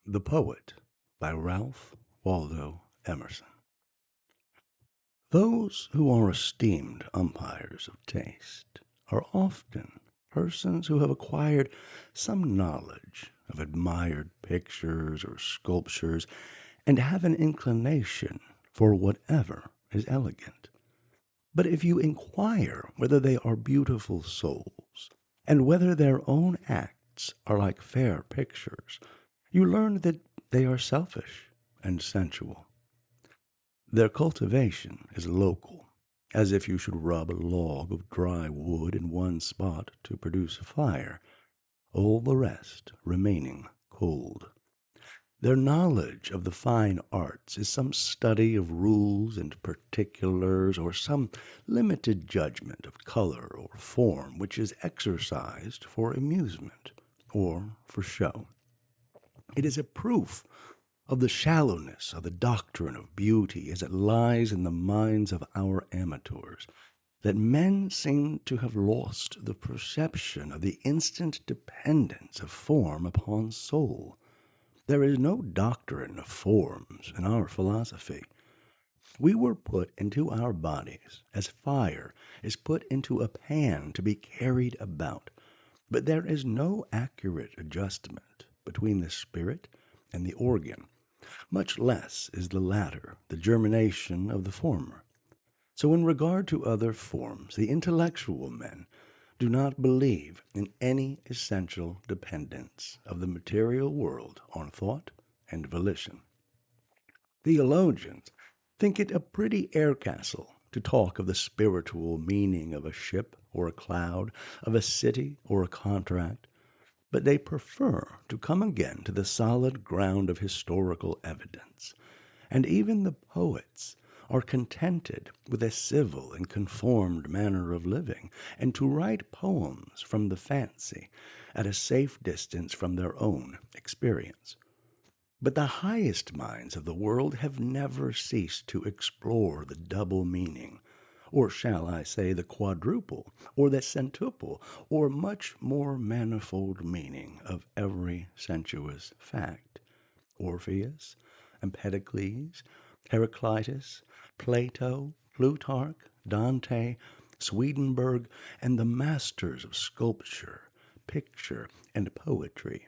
The Poet by Ralph Waldo Emerson. Those who are esteemed umpires of taste are often persons who have acquired some knowledge of admired pictures or sculptures and have an inclination for whatever is elegant. But if you inquire whether they are beautiful souls, and whether their own acts are like fair pictures, you learn that they are selfish and sensual. Their cultivation is local, as if you should rub a log of dry wood in one spot to produce a fire, all the rest remaining cold. Their knowledge of the fine arts is some study of rules and particulars, or some limited judgment of color or form which is exercised for amusement or for show. It is a proof of the shallowness of the doctrine of beauty as it lies in the minds of our amateurs, that men seem to have lost the perception of the instant dependence of form upon soul. There is no doctrine of forms in our philosophy. We were put into our bodies as fire is put into a pan to be carried about, but there is no accurate adjustment between the spirit and the organ, much less is the latter the germination of the former. So in regard to other forms, the intellectual men do not believe in any essential dependence of the material world on thought and volition. Theologians think it a pretty air castle to talk of the spiritual meaning of a ship or a cloud, of a city or a contract, but they prefer to come again to the solid ground of historical evidence, and even the poets are contented with a civil and conformed manner of living, and to write poems from the fancy at a safe distance from their own experience. But the highest minds of the world have never ceased to explore the double meaning, or shall I say the quadruple, or the centuple, or much more manifold meaning of every sensuous fact. Orpheus, Empedocles, Heraclitus, Plato, Plutarch, Dante, Swedenborg, and the masters of sculpture, picture, and poetry.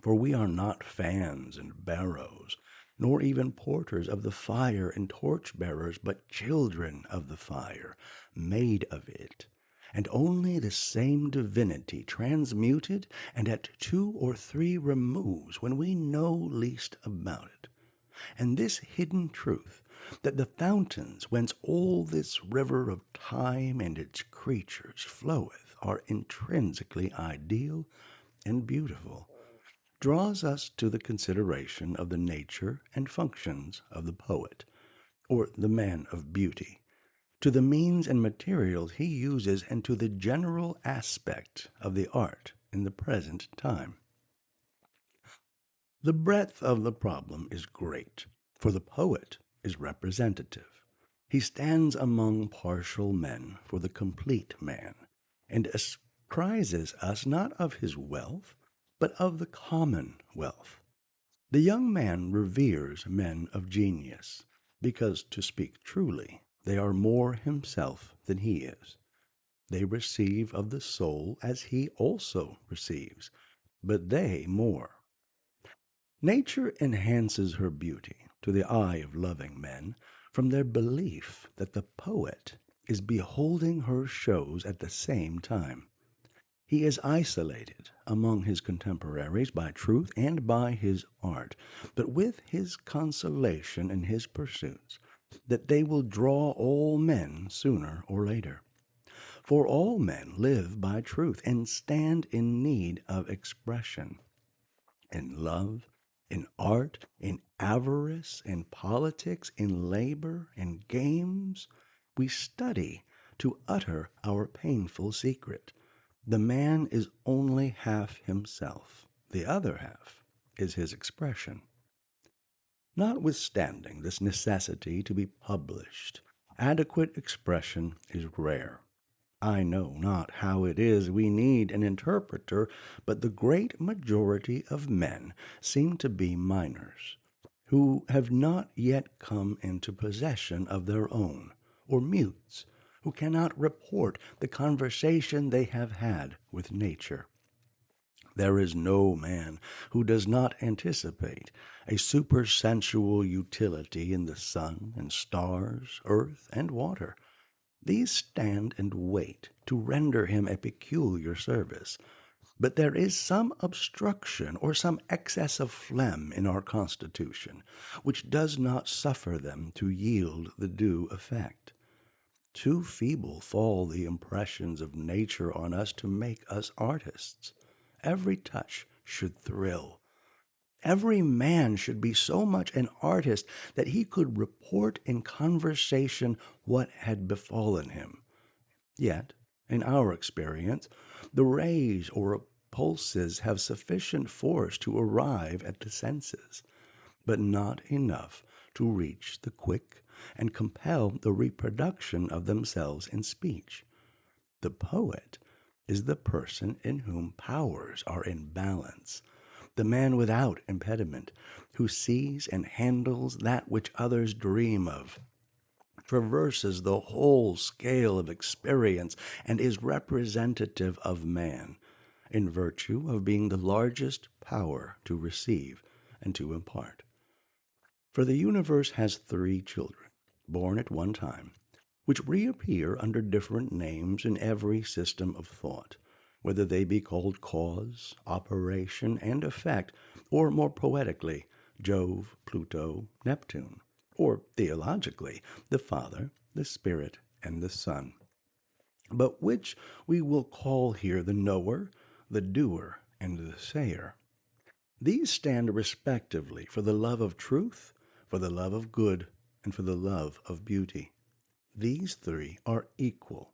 For we are not fans and barrows, nor even porters of the fire and torch-bearers, but children of the fire, made of it, and only the same divinity transmuted, and at 2 or 3 removes when we know least about it. And this hidden truth, that the fountains whence all this river of time and its creatures floweth are intrinsically ideal and beautiful, draws us to the consideration of the nature and functions of the poet, or the man of beauty, to the means and materials he uses, and to the general aspect of the art in the present time. The breadth of the problem is great, for the poet is representative. He stands among partial men for the complete man, and apprises us not of his wealth, but of the common wealth. The young man reveres men of genius, because, to speak truly, they are more himself than he is. They receive of the soul as he also receives, but they more. Nature enhances her beauty to the eye of loving men from their belief that the poet is beholding her shows at the same time. He is isolated among his contemporaries by truth and by his art, but with his consolation in his pursuits, that they will draw all men sooner or later. For all men live by truth and stand in need of expression. In love, in art, in avarice, in politics, in labor, in games, we study to utter our painful secret. The man is only half himself, the other half is his expression. Notwithstanding this necessity to be published, adequate expression is rare. I know not how it is we need an interpreter, but the great majority of men seem to be minors, who have not yet come into possession of their own, or mutes, who cannot report the conversation they have had with nature. There is no man who does not anticipate a supersensual utility in the sun and stars, earth and water. These stand and wait to render him a peculiar service. But there is some obstruction or some excess of phlegm in our constitution, which does not suffer them to yield the due effect. Too feeble fall the impressions of nature on us to make us artists. Every touch should thrill. Every man should be so much an artist that he could report in conversation what had befallen him. Yet, in our experience, the rays or pulses have sufficient force to arrive at the senses, but not enough to reach the quick and compel the reproduction of themselves in speech. The poet is the person in whom powers are in balance, the man without impediment, who sees and handles that which others dream of, traverses the whole scale of experience, and is representative of man, in virtue of being the largest power to receive and to impart. For the universe has three children, born at one time, which reappear under different names in every system of thought, whether they be called cause, operation, and effect, or more poetically, Jove, Pluto, Neptune, or theologically, the Father, the Spirit, and the Son. But which we will call here the knower, the doer, and the sayer. These stand respectively for the love of truth, for the love of good, and for the love of beauty. These three are equal.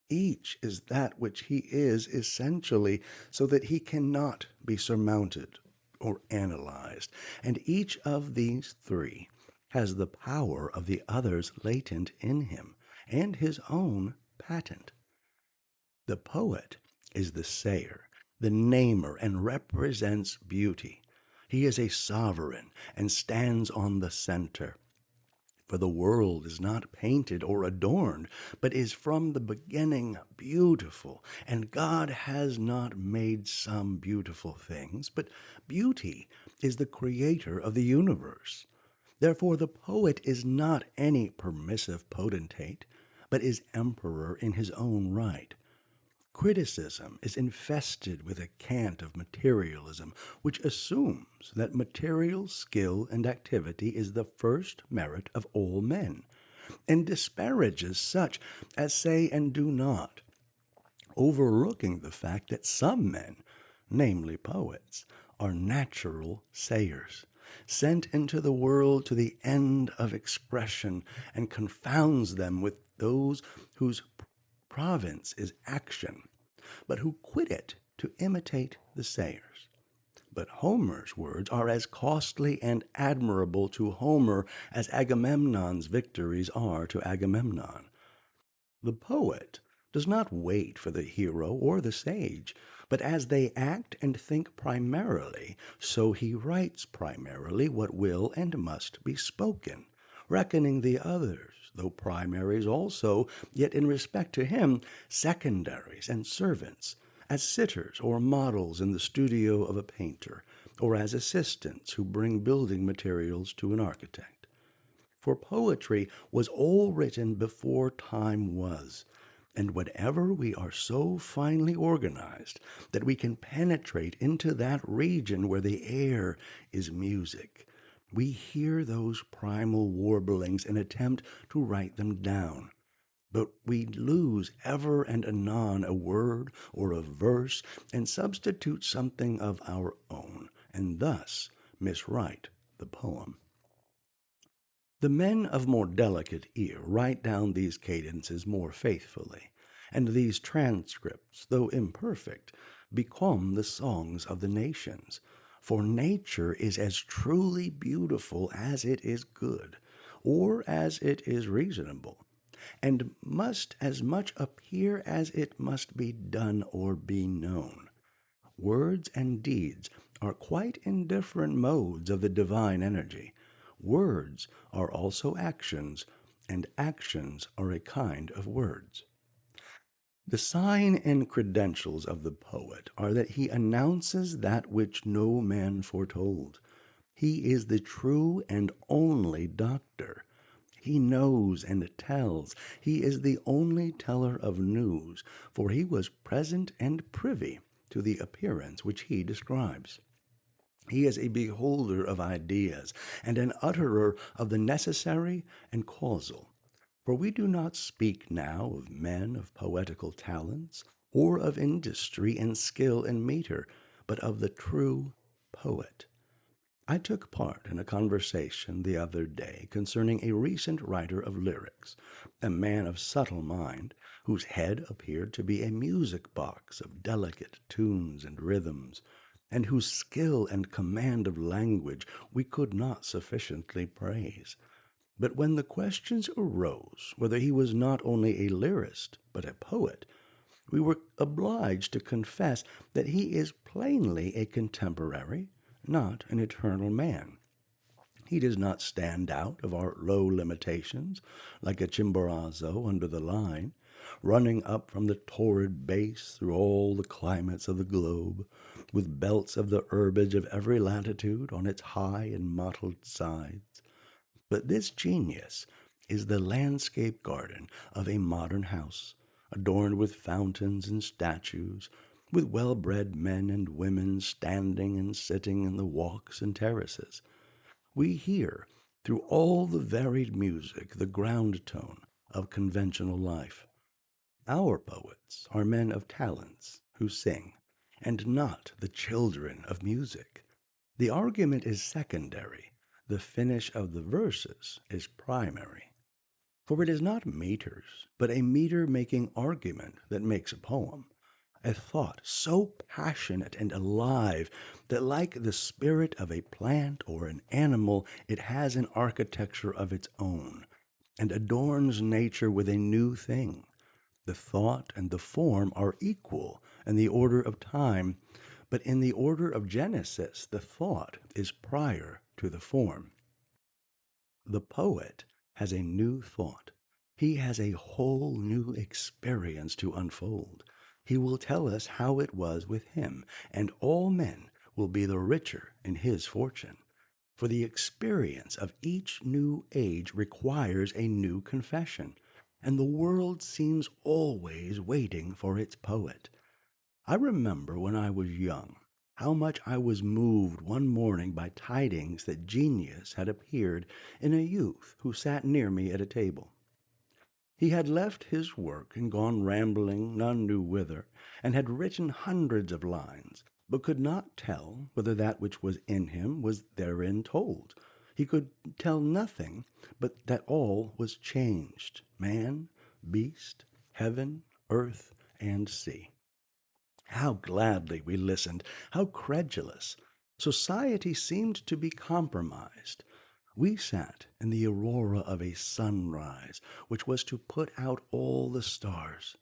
Each is that which he is essentially, so that he cannot be surmounted or analyzed, and each of these three has the power of the others latent in him, and his own patent. The poet is the sayer, the namer, and represents beauty. He is a sovereign and stands on the center. For the world is not painted or adorned, but is from the beginning beautiful, and God has not made some beautiful things, but beauty is the creator of the universe. Therefore the poet is not any permissive potentate, but is emperor in his own right. Criticism is infested with a cant of materialism, which assumes that material skill and activity is the first merit of all men, and disparages such as say and do not, overlooking the fact that some men, namely poets, are natural sayers, sent into the world to the end of expression, and confounds them with those whose province is action, but who quit it to imitate the sayers. But Homer's words are as costly and admirable to Homer as Agamemnon's victories are to Agamemnon. The poet does not wait for the hero or the sage, but as they act and think primarily, so he writes primarily what will and must be spoken, reckoning the others, though primaries also, yet in respect to him, secondaries and servants, as sitters or models in the studio of a painter, or as assistants who bring building materials to an architect. For poetry was all written before time was, and whenever we are so finely organized that we can penetrate into that region where the air is music, we hear those primal warblings and attempt to write them down. But we lose ever and anon a word or a verse, and substitute something of our own, and thus miswrite the poem. The men of more delicate ear write down these cadences more faithfully, and these transcripts, though imperfect, become the songs of the nations. For nature is as truly beautiful as it is good, or as it is reasonable. and must as much appear as it must be done or be known. Words and deeds are quite indifferent modes of the divine energy. Words are also actions, and actions are a kind of words. The sign and credentials of the poet are that he announces that which no man foretold. He is the true and only doctor. He knows and tells. He is the only teller of news, for he was present and privy to the appearance which he describes. He is a beholder of ideas, and an utterer of the necessary and causal. For we do not speak now of men of poetical talents, or of industry and skill in metre, but of the true poet. I took part in a conversation the other day concerning a recent writer of lyrics, a man of subtle mind, whose head appeared to be a music box of delicate tunes and rhythms, and whose skill and command of language we could not sufficiently praise. But when the questions arose whether he was not only a lyrist but a poet, we were obliged to confess that he is plainly a contemporary, not an eternal man. He does not stand out of our low limitations like a Chimborazo under the line, running up from the torrid base through all the climates of the globe, with belts of the herbage of every latitude on its high and mottled sides. But this genius is the landscape garden of a modern house, adorned with fountains and statues, with well-bred men and women standing and sitting in the walks and terraces. We hear through all the varied music the ground tone of conventional life. Our poets are men of talents who sing, and not the children of music. The argument is secondary, the finish of the verses is primary. For it is not meters, but a meter-making argument that makes a poem, a thought so passionate and alive that, like the spirit of a plant or an animal, it has an architecture of its own, and adorns nature with a new thing. The thought and the form are equal in the order of time, but in the order of genesis the thought is prior to the form. The poet has a new thought. He has a whole new experience to unfold. He will tell us how it was with him, and all men will be the richer in his fortune. For the experience of each new age requires a new confession, and the world seems always waiting for its poet. I remember when I was young how much I was moved one morning by tidings that genius had appeared in a youth who sat near me at a table. He had left his work and gone rambling none knew whither, and had written hundreds of lines, but could not tell whether that which was in him was therein told. He could tell nothing but that all was changed, man, beast, heaven, earth, and sea. How gladly we listened, how credulous! Society seemed to be compromised. We sat in the aurora of a sunrise which was to put out all the stars.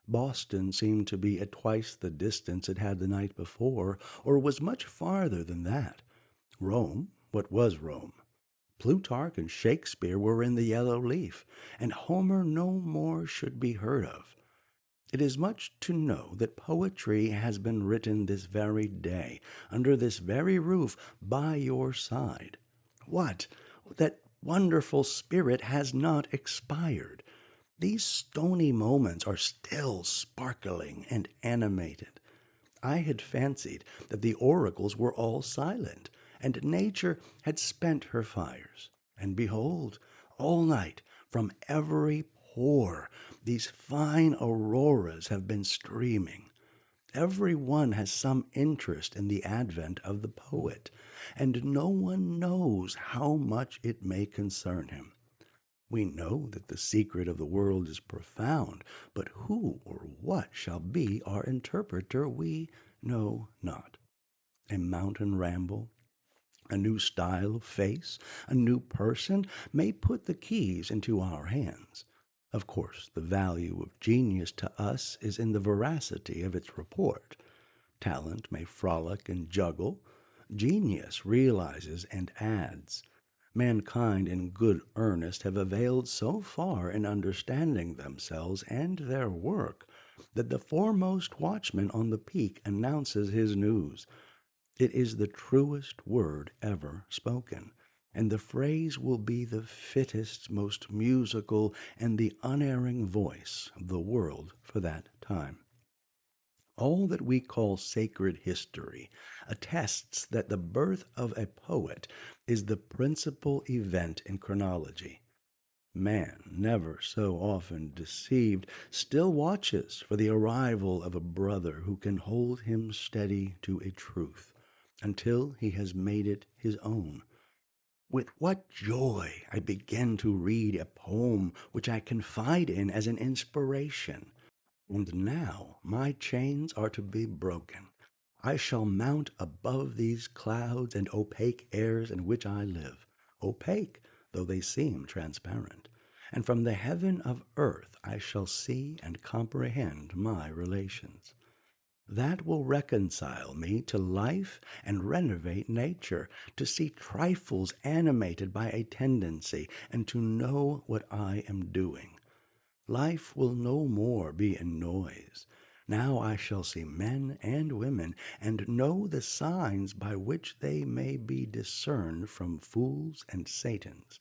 Boston seemed to be at twice the distance it had the night before, or was much farther than that. Rome, what was Rome? Plutarch and Shakespeare were in the yellow leaf, and Homer no more should be heard of. It is much to know that poetry has been written this very day, under this very roof, by your side. What? That wonderful spirit has not expired. These stony moments are still sparkling and animated. I had fancied that the oracles were all silent, and nature had spent her fires. And behold, all night, from every pore, these fine auroras have been streaming. Every one has some interest in the advent of the poet, and no one knows how much it may concern him. We know that the secret of the world is profound, but who or what shall be our interpreter we know not. A mountain ramble, a new style of face, a new person may put the keys into our hands. Of course, the value of genius to us is in the veracity of its report. Talent may frolic and juggle. Genius realizes and adds. Mankind in good earnest have availed so far in understanding themselves and their work that the foremost watchman on the peak announces his news. It is the truest word ever spoken, and the phrase will be the fittest, most musical, and the unerring voice of the world for that time. All that we call sacred history attests that the birth of a poet is the principal event in chronology. Man, never so often deceived, still watches for the arrival of a brother who can hold him steady to a truth, until he has made it his own. With what joy I begin to read a poem which I confide in as an inspiration. And now my chains are to be broken. I shall mount above these clouds and opaque airs in which I live, opaque though they seem transparent, and from the heaven of earth I shall see and comprehend my relations. That will reconcile me to life and renovate nature, to see trifles animated by a tendency, and to know what I am doing. Life will no more be in noise. Now I shall see men and women, and know the signs by which they may be discerned from fools and Satans.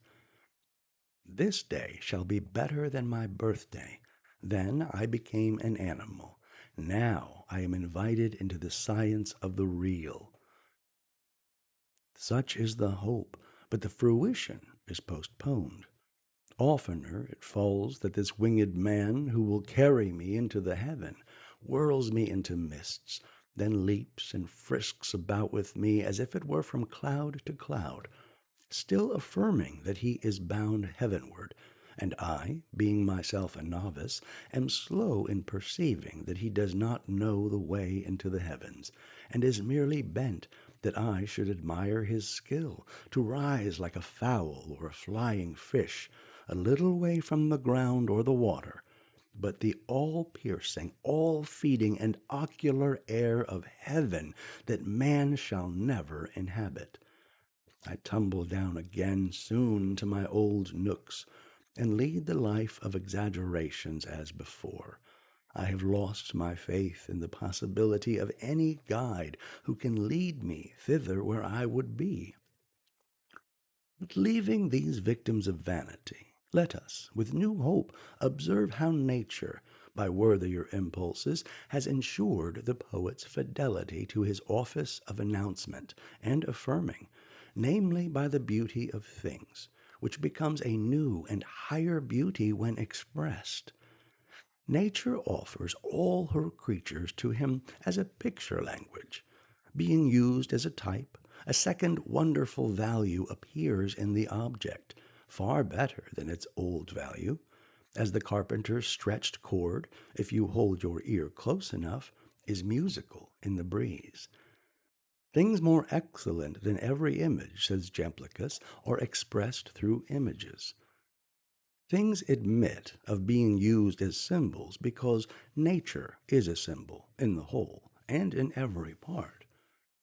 This day shall be better than my birthday. Then I became an animal. Now I am invited into the science of the real. Such is the hope, but the fruition is postponed. Oftener it falls that this winged man who will carry me into the heaven whirls me into mists, then leaps and frisks about with me as if it were from cloud to cloud, still affirming that he is bound heavenward, and I, being myself a novice, am slow in perceiving that he does not know the way into the heavens, and is merely bent that I should admire his skill to rise like a fowl or a flying fish, a little way from the ground or the water, but the all-piercing, all-feeding, and ocular air of heaven that man shall never inhabit. I tumble down again soon to my old nooks, and lead the life of exaggerations as before. I have lost my faith in the possibility of any guide who can lead me thither where I would be. But leaving these victims of vanity, let us, with new hope, observe how nature, by worthier impulses, has ensured the poet's fidelity to his office of announcement and affirming, namely by the beauty of things, which becomes a new and higher beauty when expressed. Nature offers all her creatures to him as a picture language. Being used as a type, a second wonderful value appears in the object, far better than its old value. As the carpenter's stretched cord, if you hold your ear close enough, is musical in the breeze. Things more excellent than every image, says Jemplicus, are expressed through images. Things admit of being used as symbols because nature is a symbol in the whole and in every part.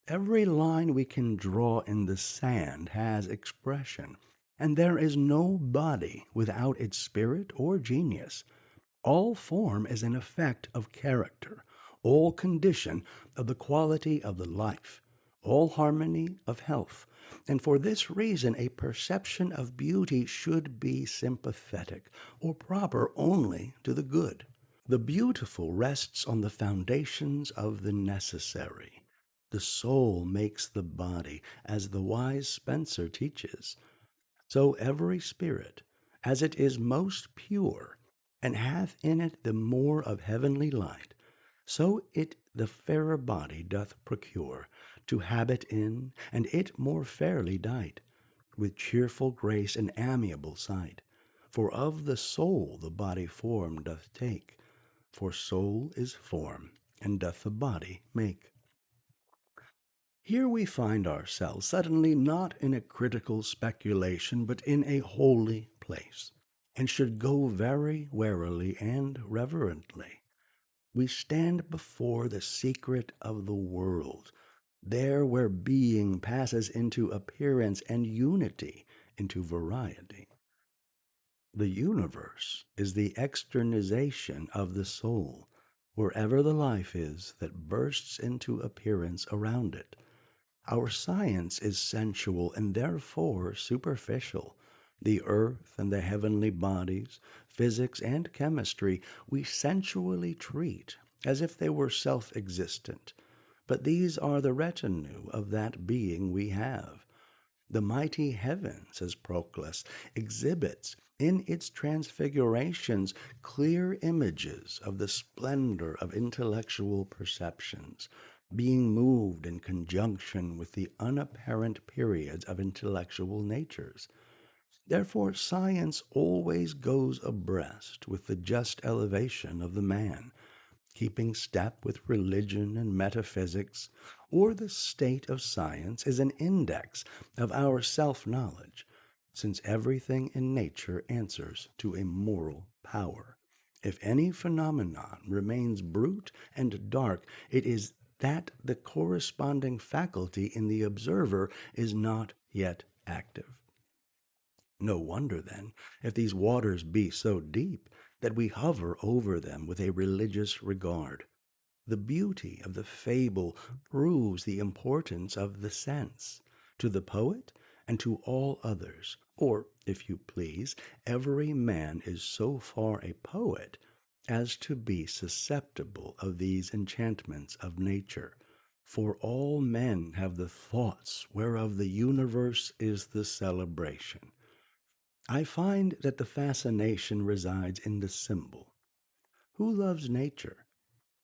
Every line we can draw in the sand has expression, and there is no body without its spirit or genius. All form is an effect of character, all condition of the quality of the life, all harmony of health, and for this reason a perception of beauty should be sympathetic, or proper only to the good. The beautiful rests on the foundations of the necessary. The soul makes the body, as the wise Spencer teaches. So every spirit, as it is most pure, and hath in it the more of heavenly light, so it the fairer body doth procure, to habit in, and it more fairly dight, with cheerful grace and amiable sight. For of the soul the body form doth take, for soul is form, and doth the body make. Here we find ourselves suddenly not in a critical speculation, but in a holy place. and should go very warily and reverently. We stand before the secret of the world, there where being passes into appearance and unity into variety. The universe is the externization of the soul, wherever the life is that bursts into appearance around it. Our science is sensual and therefore superficial. The earth and the heavenly bodies, physics and chemistry, we sensually treat as if they were self existent. But these are the retinue of that being we have. The mighty heaven, says Proclus, exhibits in its transfigurations clear images of the splendor of intellectual perceptions, being moved in conjunction with the unapparent periods of intellectual natures. Therefore science always goes abreast with the just elevation of the man, keeping step with religion and metaphysics, or the state of science is an index of our self-knowledge, since everything in nature answers to a moral power. If any phenomenon remains brute and dark, it is that the corresponding faculty in the observer is not yet active. No wonder, then, if these waters be so deep, that we hover over them with a religious regard. The beauty of the fable proves the importance of the sense, to the poet and to all others. Or, if you please, every man is so far a poet as to be susceptible of these enchantments of nature. For all men have the thoughts whereof the universe is the celebration. I find that the fascination resides in the symbol. Who loves nature?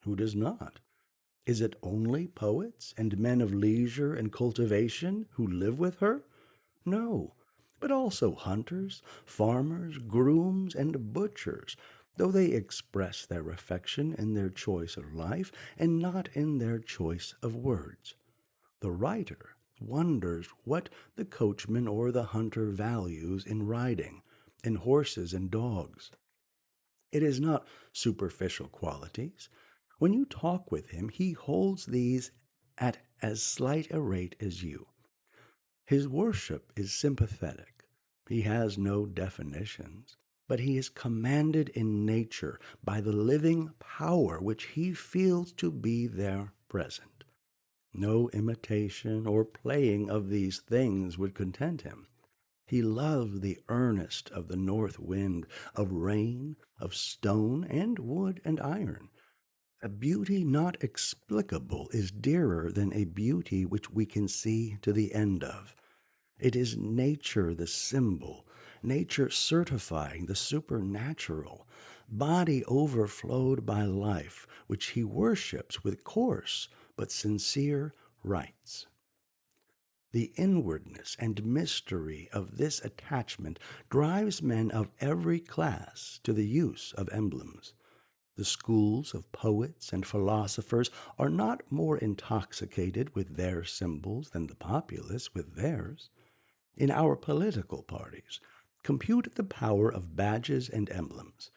Who does not? Is it only poets and men of leisure and cultivation who live with her? No, but also hunters, farmers, grooms, and butchers, though they express their affection in their choice of life and not in their choice of words. The writer wonders what the coachman or the hunter values in riding, in horses and dogs. It is not superficial qualities. When you talk with him, he holds these at as slight a rate as you. His worship is sympathetic. He has no definitions, but he is commanded in nature by the living power which he feels to be there present. No imitation or playing of these things would content him. He loves the earnest of the north wind, of rain, of stone, and wood and iron. A beauty not explicable is dearer than a beauty which we can see to the end of. It is nature the symbol, nature certifying the supernatural, body overflowed by life, which he worships with coarse but sincere rites. The inwardness and mystery of this attachment drives men of every class to the use of emblems. The schools of poets and philosophers are not more intoxicated with their symbols than the populace with theirs. In our political parties, compute the power of badges and emblems.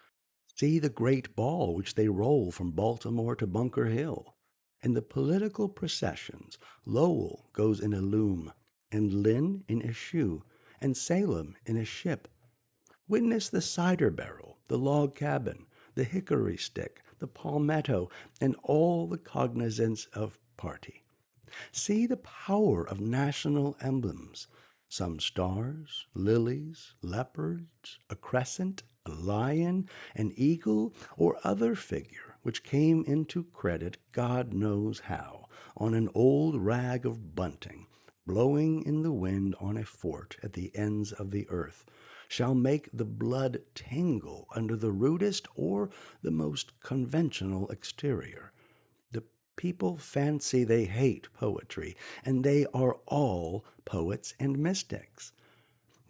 See the great ball which they roll from Baltimore to Bunker Hill. In the political processions, Lowell goes in a loom, and Lynn in a shoe, and Salem in a ship. Witness the cider barrel, the log cabin, the hickory stick, the palmetto, and all the cognizance of party. See the power of national emblems, some stars, lilies, leopards, a crescent, a lion, an eagle, or other figure which came into credit God knows how, on an old rag of bunting, blowing in the wind on a fort at the ends of the earth, shall make the blood tingle under the rudest or the most conventional exterior. The people fancy they hate poetry, and they are all poets and mystics.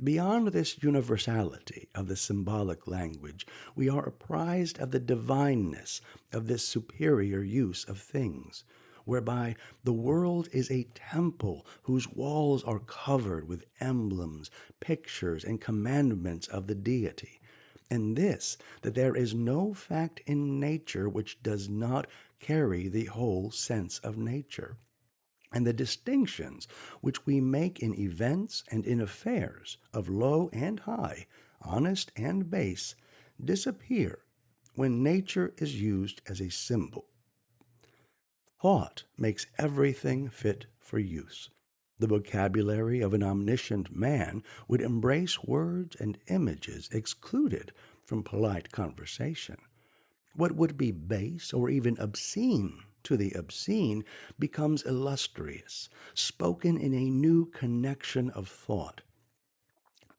Beyond this universality of the symbolic language, we are apprised of the divineness of this superior use of things, whereby the world is a temple whose walls are covered with emblems, pictures, and commandments of the deity. And this, that there is no fact in nature which does not carry the whole sense of nature. And the distinctions which we make in events and in affairs, of low and high, honest and base, disappear when nature is used as a symbol. Thought makes everything fit for use. The vocabulary of an omniscient man would embrace words and images excluded from polite conversation. What would be base or even obscene to the obscene becomes illustrious, spoken in a new connection of thought.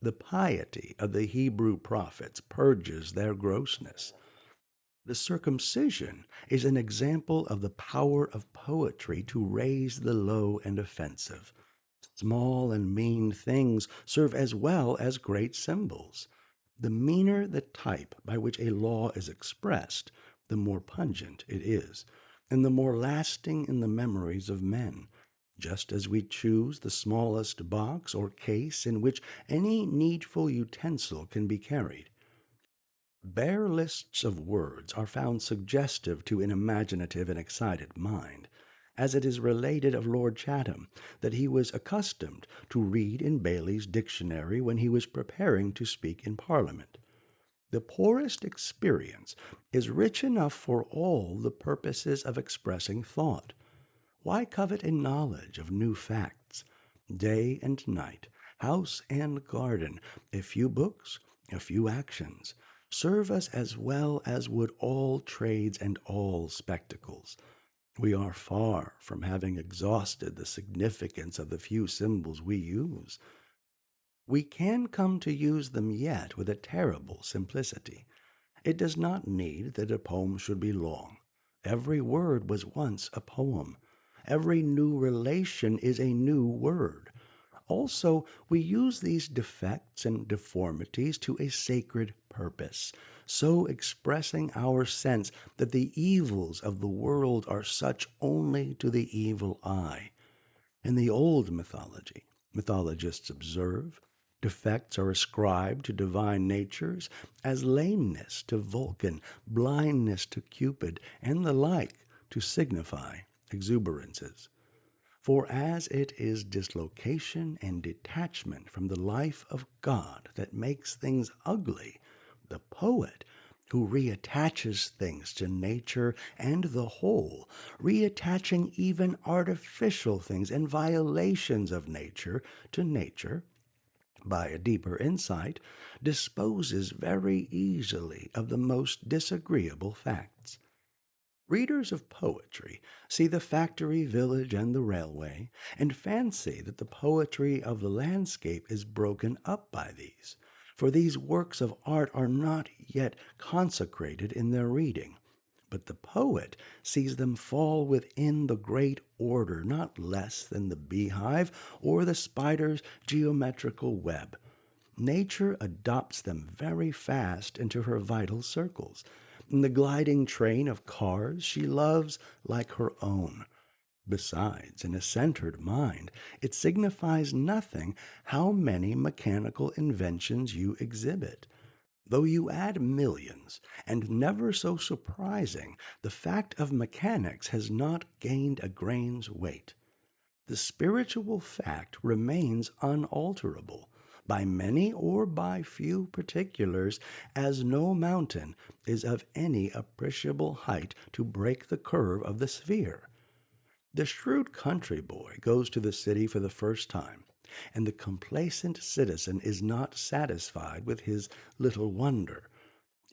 The piety of the Hebrew prophets purges their grossness. The circumcision is an example of the power of poetry to raise the low and offensive. Small and mean things serve as well as great symbols. The meaner the type by which a law is expressed, the more pungent it is, and the more lasting in the memories of men, just as we choose the smallest box or case in which any needful utensil can be carried. Bare lists of words are found suggestive to an imaginative and excited mind, as it is related of Lord Chatham that he was accustomed to read in Bailey's Dictionary when he was preparing to speak in Parliament. The poorest experience is rich enough for all the purposes of expressing thought. Why covet a knowledge of new facts? Day and night, house and garden, a few books, a few actions, serve us as well as would all trades and all spectacles. We are far from having exhausted the significance of the few symbols we use. We can come to use them yet with a terrible simplicity. It does not need that a poem should be long. Every word was once a poem. Every new relation is a new word. Also, we use these defects and deformities to a sacred purpose, so expressing our sense that the evils of the world are such only to the evil eye. In the old mythology, mythologists observe, defects are ascribed to divine natures as lameness to Vulcan, blindness to Cupid, and the like to signify exuberances. For as it is dislocation and detachment from the life of God that makes things ugly, the poet, who reattaches things to nature and the whole, reattaching even artificial things and violations of nature to nature, by a deeper insight, disposes very easily of the most disagreeable facts. Readers of poetry see the factory, village, and the railway, and fancy that the poetry of the landscape is broken up by these, for these works of art are not yet consecrated in their reading. But the poet sees them fall within the great order not less than the beehive or the spider's geometrical web. Nature adopts them very fast into her vital circles, in the gliding train of cars she loves like her own. Besides, in a centered mind, it signifies nothing how many mechanical inventions you exhibit. Though you add millions, and never so surprising, the fact of mechanics has not gained a grain's weight. The spiritual fact remains unalterable, by many or by few particulars, as no mountain is of any appreciable height to break the curve of the sphere. The shrewd country boy goes to the city for the first time, and the complacent citizen is not satisfied with his little wonder.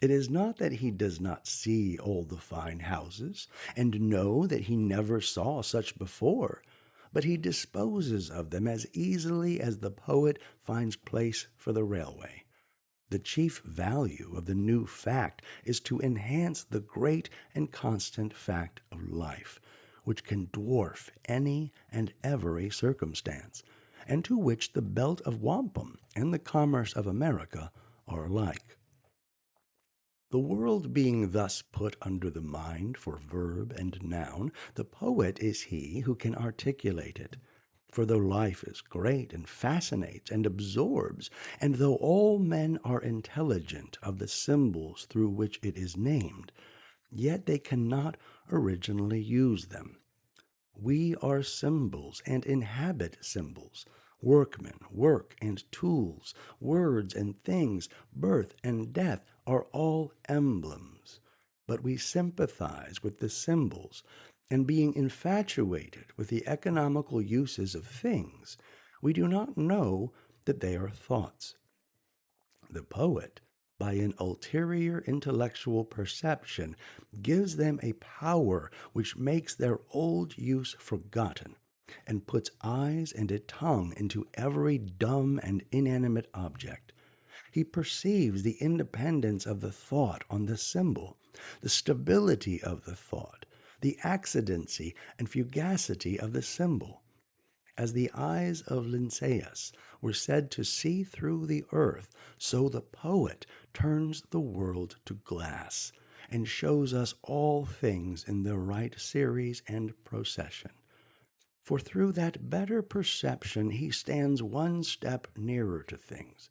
It is not that he does not see all the fine houses, and know that he never saw such before, but he disposes of them as easily as the poet finds place for the railway. The chief value of the new fact is to enhance the great and constant fact of life, which can dwarf any and every circumstance, and to which the belt of wampum and the commerce of America are alike. The world being thus put under the mind for verb and noun, the poet is he who can articulate it. For though life is great and fascinates and absorbs, and though all men are intelligent of the symbols through which it is named, yet they cannot originally use them. We are symbols and inhabit symbols. Workmen, work and tools, words and things, birth and death are all emblems. But we sympathize with the symbols, and being infatuated with the economical uses of things, we do not know that they are thoughts. The poet, by an ulterior intellectual perception, gives them a power which makes their old use forgotten, and puts eyes and a tongue into every dumb and inanimate object. He perceives the independence of the thought on the symbol, the stability of the thought, the accidency and fugacity of the symbol. As the eyes of Linnaeus were said to see through the earth, so the poet turns the world to glass, and shows us all things in their right series and procession. For through that better perception he stands one step nearer to things,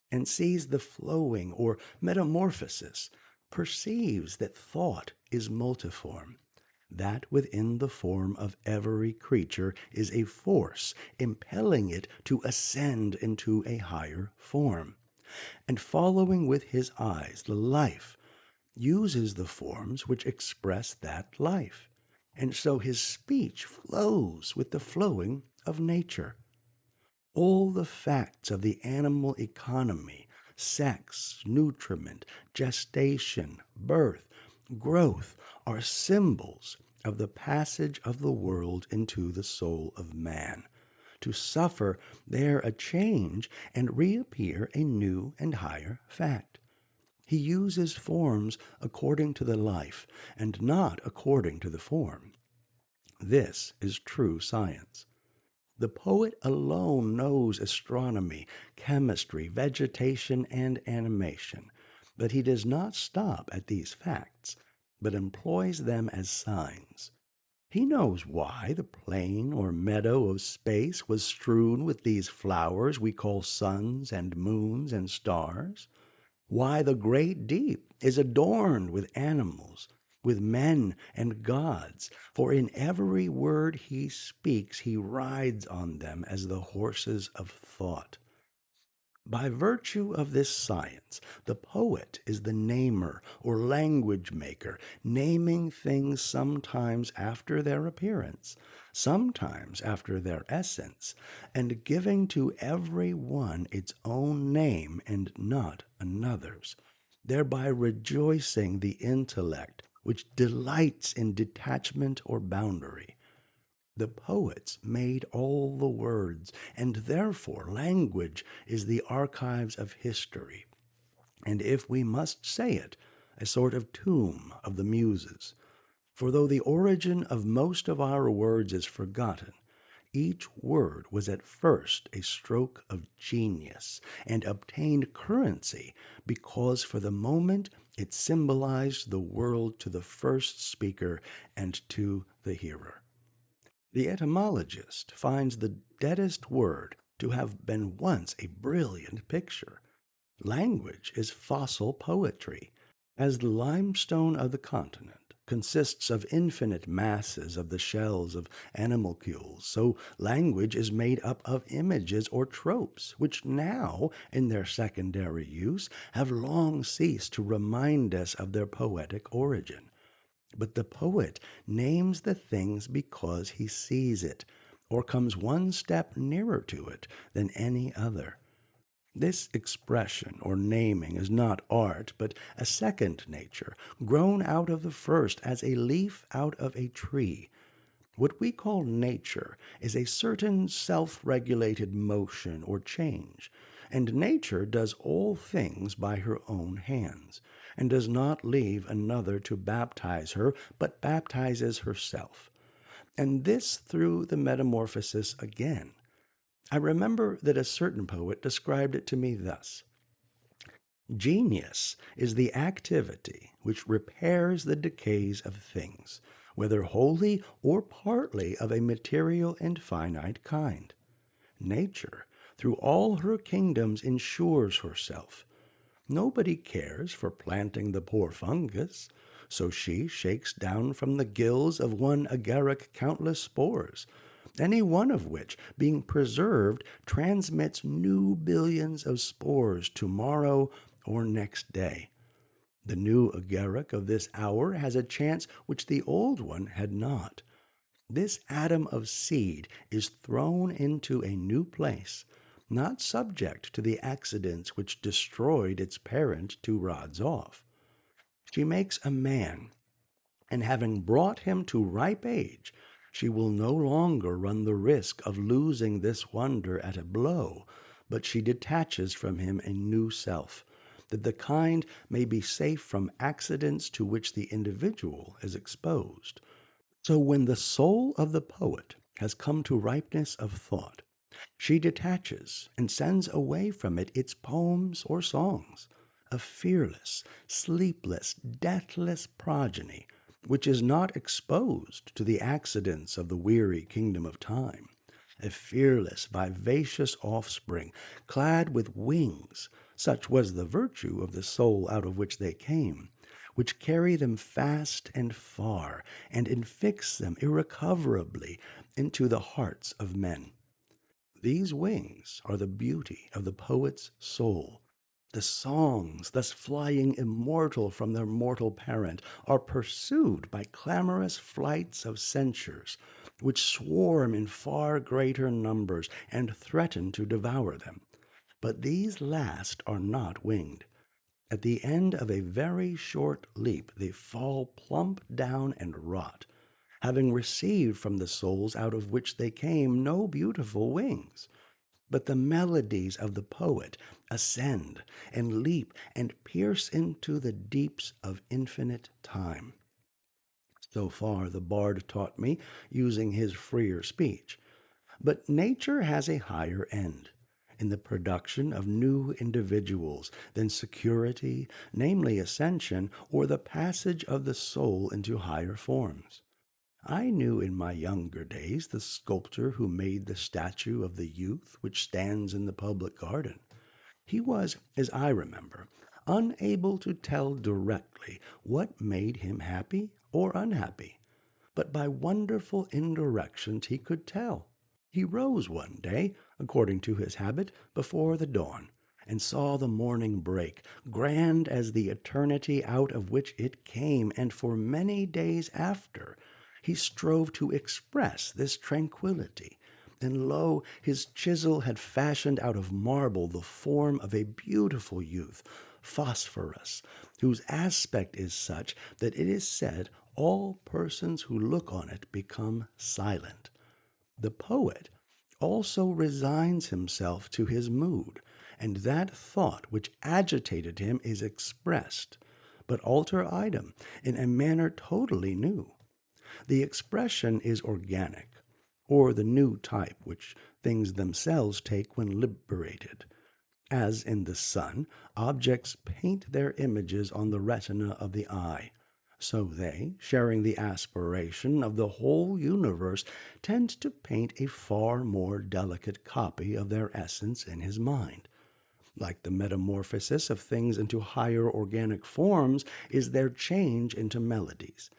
and sees the flowing or metamorphosis, perceives that thought is multiform, that within the form of every creature is a force impelling it to ascend into a higher form, and following with his eyes the life, uses the forms which express that life, and so his speech flows with the flowing of nature. All the facts of the animal economy, sex, nutriment, gestation, birth, growth, are symbols of the passage of the world into the soul of man, to suffer there a change and reappear a new and higher fact. He uses forms according to the life, and not according to the form. This is true science. The poet alone knows astronomy, chemistry, vegetation, and animation, but he does not stop at these facts, but employs them as signs. He knows why the plain or meadow of space was strewn with these flowers we call suns and moons and stars, why the great deep is adorned with animals, with men and gods, for in every word he speaks he rides on them as the horses of thought. By virtue of this science, the poet is the namer or language maker, naming things sometimes after their appearance, sometimes after their essence, and giving to every one its own name and not another's, thereby rejoicing the intellect which delights in detachment or boundary. The poets made all the words, and therefore language is the archives of history, and if we must say it, a sort of tomb of the Muses. For though the origin of most of our words is forgotten, each word was at first a stroke of genius, and obtained currency because for the moment it symbolized the world to the first speaker and to the hearer. The etymologist finds the deadest word to have been once a brilliant picture. Language is fossil poetry. As the limestone of the continent consists of infinite masses of the shells of animalcules, so language is made up of images or tropes, which now, in their secondary use, have long ceased to remind us of their poetic origin. But the poet names the things because he sees it, or comes one step nearer to it than any other. This expression or naming is not art, but a second nature, grown out of the first as a leaf out of a tree. What we call nature is a certain self-regulated motion or change, and nature does all things by her own hands, and does not leave another to baptize her, but baptizes herself. And this through the metamorphosis again. I remember that a certain poet described it to me thus: Genius is the activity which repairs the decays of things, whether wholly or partly of a material and finite kind. Nature, through all her kingdoms, insures herself. Nobody cares for planting the poor fungus, so she shakes down from the gills of one agaric countless spores, any one of which, being preserved, transmits new billions of spores tomorrow or next day. The new agaric of this hour has a chance which the old one had not. This atom of seed is thrown into a new place, not subject to the accidents which destroyed its parent 2 rods off. She makes a man, and having brought him to ripe age, she will no longer run the risk of losing this wonder at a blow, but she detaches from him a new self, that the kind may be safe from accidents to which the individual is exposed. So when the soul of the poet has come to ripeness of thought, she detaches and sends away from it its poems or songs, a fearless, sleepless, deathless progeny, which is not exposed to the accidents of the weary kingdom of time, a fearless, vivacious offspring, clad with wings, such was the virtue of the soul out of which they came, which carry them fast and far, and infix them irrecoverably into the hearts of men. These wings are the beauty of the poet's soul. The songs, thus flying immortal from their mortal parent, are pursued by clamorous flights of censures, which swarm in far greater numbers and threaten to devour them. But these last are not winged. At the end of a very short leap they fall plump down and rot, having received from the souls out of which they came no beautiful wings. But the melodies of the poet ascend and leap and pierce into the deeps of infinite time. So far the bard taught me, using his freer speech. But nature has a higher end, in the production of new individuals, than security, namely ascension, or the passage of the soul into higher forms. I knew in my younger days the sculptor who made the statue of the youth which stands in the public garden. He was, as I remember, unable to tell directly what made him happy or unhappy, but by wonderful indirections he could tell. He rose one day, according to his habit, before the dawn, and saw the morning break, grand as the eternity out of which it came, and for many days after he strove to express this tranquillity. And lo, his chisel had fashioned out of marble the form of a beautiful youth, phosphorus, whose aspect is such that it is said all persons who look on it become silent. The poet also resigns himself to his mood, and that thought which agitated him is expressed, but alter idem, in a manner totally new. The expression is organic, or the new type which things themselves take when liberated. As in the sun, objects paint their images on the retina of the eye, so they, sharing the aspiration of the whole universe, tend to paint a far more delicate copy of their essence in his mind. Like the metamorphosis of things into higher organic forms is their change into melodies.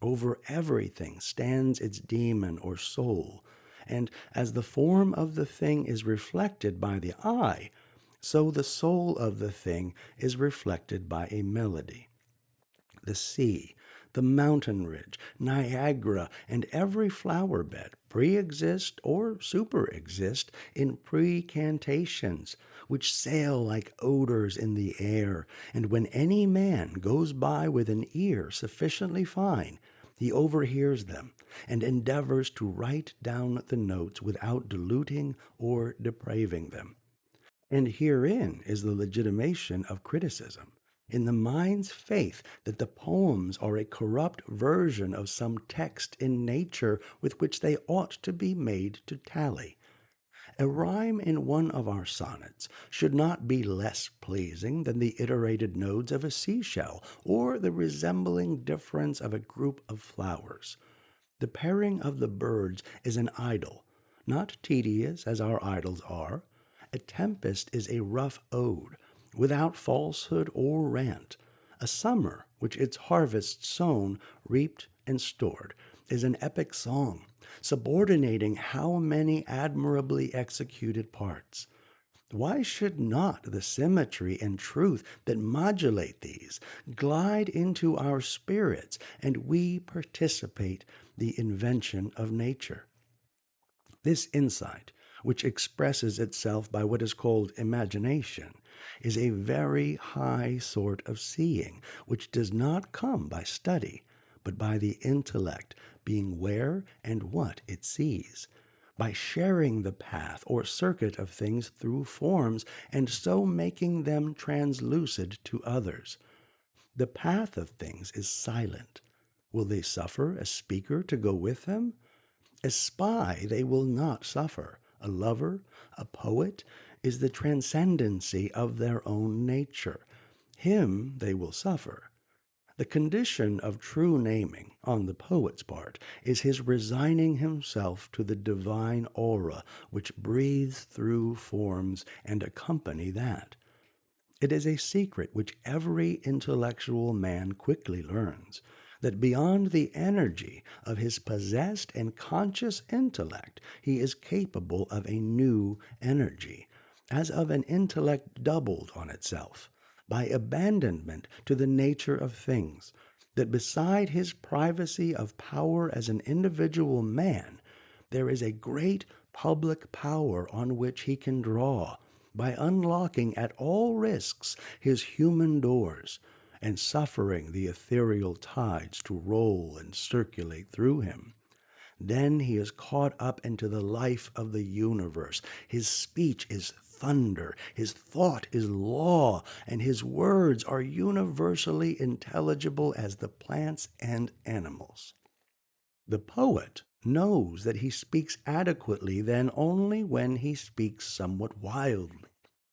Over everything stands its demon or soul, and as the form of the thing is reflected by the eye, so the soul of the thing is reflected by a melody. The sea, the mountain ridge, Niagara, and every flower bed pre-exist or super-exist in precantations, which sail like odors in the air, and when any man goes by with an ear sufficiently fine, he overhears them, and endeavors to write down the notes without diluting or depraving them. And herein is the legitimation of criticism, in the mind's faith that the poems are a corrupt version of some text in nature with which they ought to be made to tally. A rhyme in one of our sonnets should not be less pleasing than the iterated nodes of a seashell or the resembling difference of a group of flowers. The pairing of the birds is an idyll, not tedious as our idyls are. A tempest is a rough ode, without falsehood or rant. A summer, which its harvest sown, reaped, and stored, is an epic song, subordinating how many admirably executed parts. Why should not the symmetry and truth that modulate these glide into our spirits and we participate the invention of nature? This insight, which expresses itself by what is called imagination, is a very high sort of seeing, which does not come by study, but by the intellect being where and what it sees, by sharing the path or circuit of things through forms, and so making them translucid to others. The path of things is silent. Will they suffer a speaker to go with them? A spy they will not suffer. A lover, a poet, is the transcendency of their own nature. Him they will suffer. The condition of true naming, on the poet's part, is his resigning himself to the divine aura which breathes through forms and accompany that. It is a secret which every intellectual man quickly learns, that beyond the energy of his possessed and conscious intellect he is capable of a new energy, as of an intellect doubled on itself, by abandonment to the nature of things, that beside his privacy of power as an individual man, there is a great public power on which he can draw, by unlocking at all risks his human doors, and suffering the ethereal tides to roll and circulate through him. Then he is caught up into the life of the universe. His speech is thunder, his thought is law, and his words are universally intelligible as the plants and animals. The poet knows that he speaks adequately then only when he speaks somewhat wildly,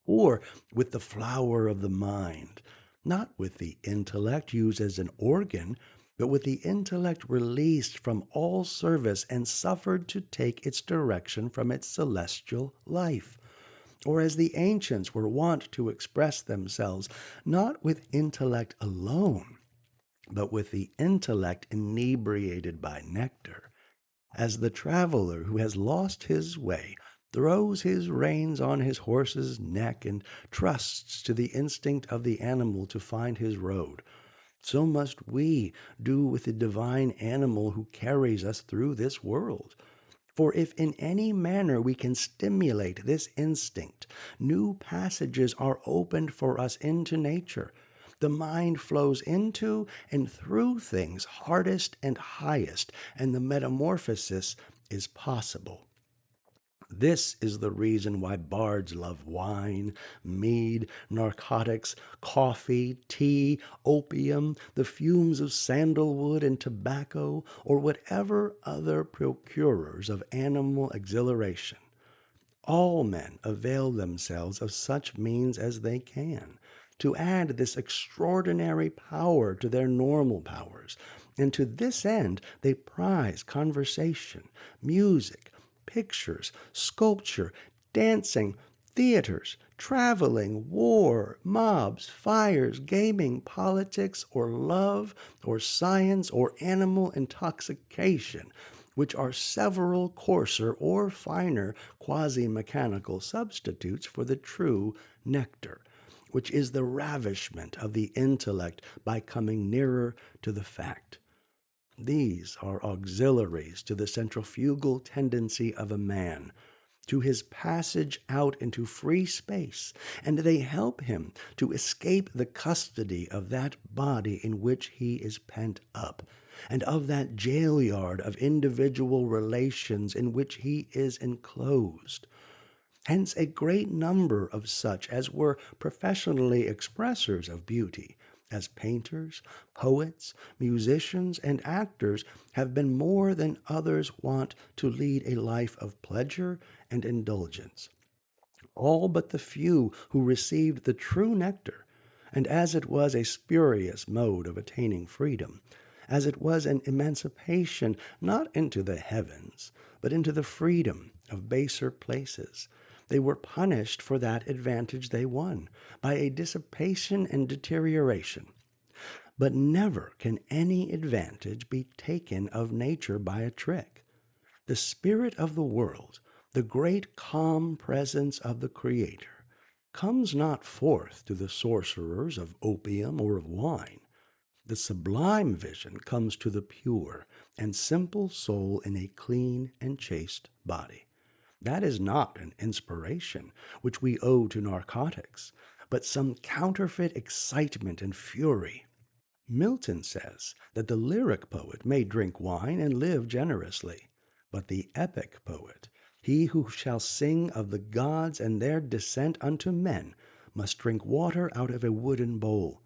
or with the flower of the mind, not with the intellect used as an organ, but with the intellect released from all service and suffered to take its direction from its celestial life. Or as the ancients were wont to express themselves, not with intellect alone, but with the intellect inebriated by nectar, as the traveler who has lost his way throws his reins on his horse's neck and trusts to the instinct of the animal to find his road, so must we do with the divine animal who carries us through this world. For if in any manner we can stimulate this instinct, new passages are opened for us into nature. The mind flows into and through things hardest and highest, and the metamorphosis is possible. This is the reason why bards love wine, mead, narcotics, coffee, tea, opium, the fumes of sandalwood and tobacco, or whatever other procurers of animal exhilaration. All men avail themselves of such means as they can, to add this extraordinary power to their normal powers, and to this end they prize conversation, music, pictures, sculpture, dancing, theaters, traveling, war, mobs, fires, gaming, politics, or love, or science, or animal intoxication, which are several coarser or finer quasi-mechanical substitutes for the true nectar, which is the ravishment of the intellect by coming nearer to the fact. These are auxiliaries to the centrifugal tendency of a man, to his passage out into free space, and they help him to escape the custody of that body in which he is pent up, and of that jail yard of individual relations in which he is enclosed. Hence a great number of such as were professionally expressors of beauty, as painters, poets, musicians, and actors have been more than others wont to lead a life of pleasure and indulgence. All but the few who received the true nectar, and as it was a spurious mode of attaining freedom, as it was an emancipation not into the heavens, but into the freedom of baser places, they were punished for that advantage they won by a dissipation and deterioration. But never can any advantage be taken of nature by a trick. The spirit of the world, the great calm presence of the Creator, comes not forth to the sorcerers of opium or of wine. The sublime vision comes to the pure and simple soul in a clean and chaste body. That is not an inspiration which we owe to narcotics, but some counterfeit excitement and fury. Milton says that the lyric poet may drink wine and live generously, but the epic poet, he who shall sing of the gods and their descent unto men, must drink water out of a wooden bowl.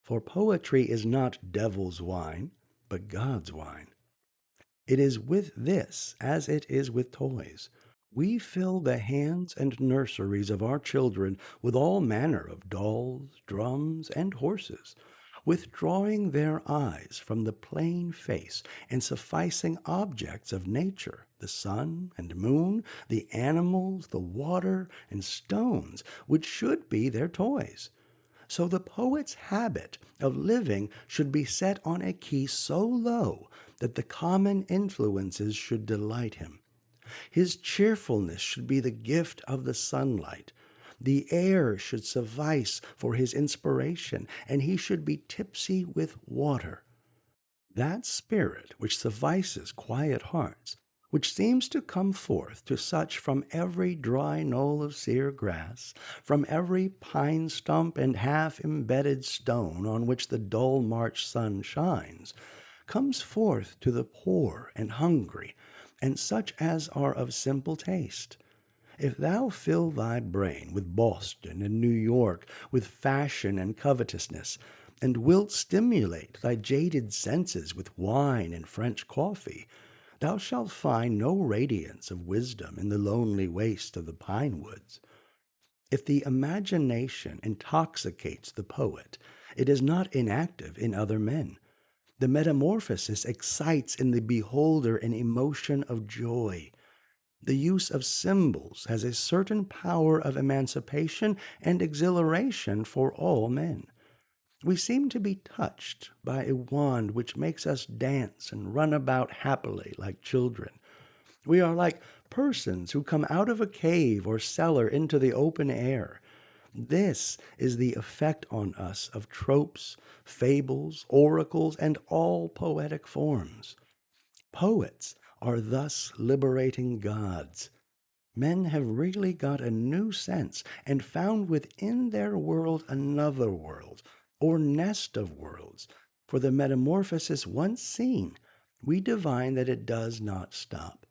For poetry is not devil's wine, but God's wine. It is with this as it is with toys. We fill the hands and nurseries of our children with all manner of dolls, drums, and horses, withdrawing their eyes from the plain face and sufficing objects of nature, the sun and moon, the animals, the water, and stones, which should be their toys. So the poet's habit of living should be set on a key so low that the common influences should delight him. His cheerfulness should be the gift of the sunlight. The air should suffice for his inspiration, and he should be tipsy with water. That spirit which suffices quiet hearts, which seems to come forth to such from every dry knoll of sere grass, from every pine stump and half embedded stone on which the dull March sun shines, comes forth to the poor and hungry, and such as are of simple taste. If thou fill thy brain with Boston and New York, with fashion and covetousness, and wilt stimulate thy jaded senses with wine and French coffee, thou shalt find no radiance of wisdom in the lonely waste of the pine woods. If the imagination intoxicates the poet, it is not inactive in other men. The metamorphosis excites in the beholder an emotion of joy. The use of symbols has a certain power of emancipation and exhilaration for all men. We seem to be touched by a wand which makes us dance and run about happily like children. We are like persons who come out of a cave or cellar into the open air. This is the effect on us of tropes, fables, oracles, and all poetic forms. Poets are thus liberating gods. Men have really got a new sense and found within their world another world, or nest of worlds. For the metamorphosis once seen, we divine that it does not stop.